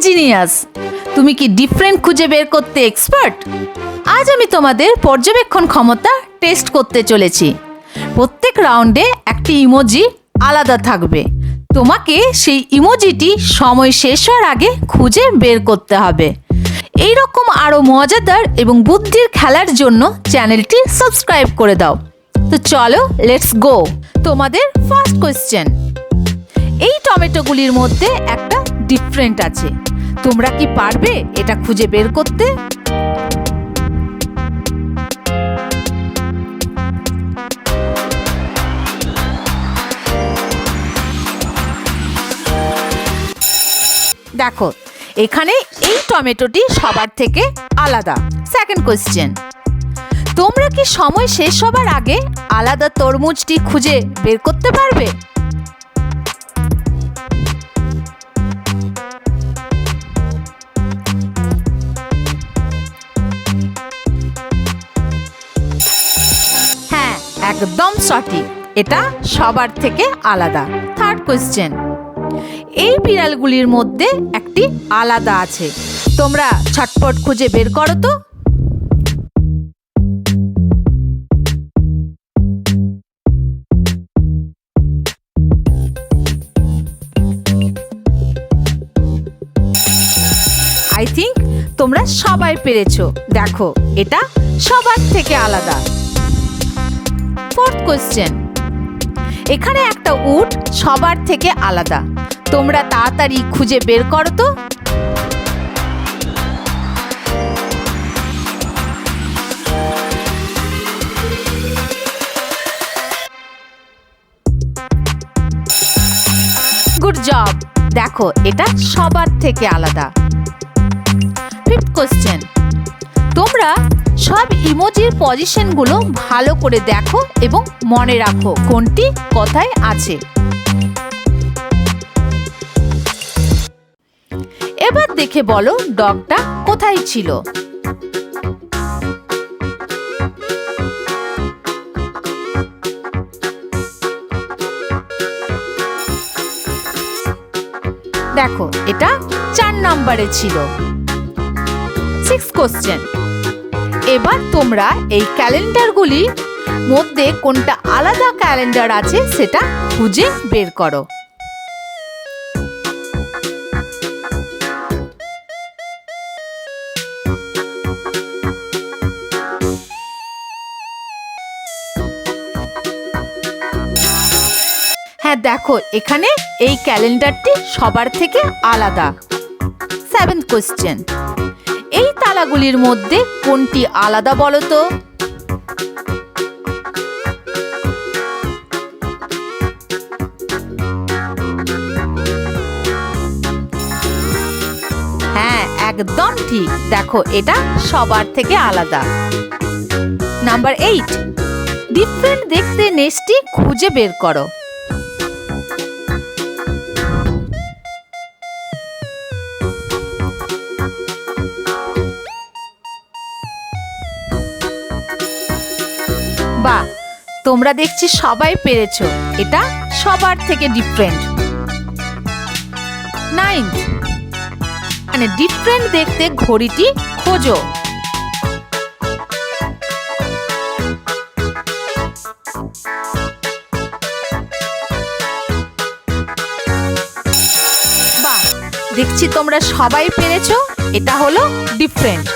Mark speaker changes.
Speaker 1: Genius. তুমি কি different খুঁজে বের করতে এক্সপার্ট? আজ আমি তোমাদের পর্যবেক্ষণ ক্ষমতা টেস্ট করতে চলেছি। প্রত্যেক রাউন্ডে একটি ইমোজি আলাদা থাকবে। তোমাকে সেই ইমোজিটি সময় শেষ হওয়ার আগে খুঁজে বের করতে হবে। এই রকম আরো মজাদার এবং বুদ্ধির খেলার জন্য চ্যানেলটি সাবস্ক্রাইব করে দাও। তো চলো, লেটস গো। তোমাদের ফার্স্ট কোয়েশ্চেন, এই টমেটোগুলির মধ্যে একটা ডিফারেন্ট আছে। তোমরা কি পারবে এটা খুঁজে বের করতে? দেখো, এখানে এই টমেটোটি সবার থেকে আলাদা। সেকেন্ড কোয়েশ্চেন, তোমরা কি সময় শেষ হবার আগে আলাদা তরমুজটি খুঁজে বের করতে পারবে? হ্যাঁ, একদম সঠিক। এটা সবার থেকে আলাদা। থার্ড কোয়েশ্চেন, এই বিড়ালগুলির মধ্যে একটি আলাদা আছে। তোমরা ছটপট খুঁজে বের করো তো। আই থিঙ্ক তোমরা সবাই পেরেছো। দেখো, এটা সবার থেকে আলাদা। ফোর্থ কোয়েশ্চেন, এখানে একটা উট সবার থেকে আলাদা। তোমরা তাড়াতাড়ি খুঁজে বের করো তো। Good job. দেখো, এটা সবার থেকে আলাদা। ফিফথ কোয়েশ্চেন, তোমরা সব ইমোজির পজিশনগুলো ভালো করে দেখো এবং মনে রাখো কোনটি কোথায় আছে। এবার দেখে বলো ডগটা কোথায় ছিল। দেখো, এটা 4 নম্বরে ছিল। সিক্স কোশ্চেন, এবার তোমরা এই ক্যালেন্ডারগুলির মধ্যে কোনটা আলাদা ক্যালেন্ডার আছে সেটা খুঁজে বের করো। হ্যাঁ, দেখো, এখানে এই ক্যালেন্ডারটি সবার থেকে আলাদা। সেভেন্থ কোয়েশ্চেন, এই তালাগুলির মধ্যে কোনটি আলাদা বলো তো। হ্যাঁ, একদম ঠিক। দেখো, এটা সবার থেকে আলাদা। নাম্বার 8, ডিফারেন্ট দেখতে নেস্টটি খুঁজে বের করো। বাহ, তোমরা দেখছি সবাই পেরেছো। এটা সবার থেকে ডিফারেন্ট। 9th, মানে ডিফারেন্ট দেখতে ঘড়িটি খোঁজো। বাহ, দেখছি তোমরা সবাই পেরেছো। এটা হলো ডিফারেন্ট।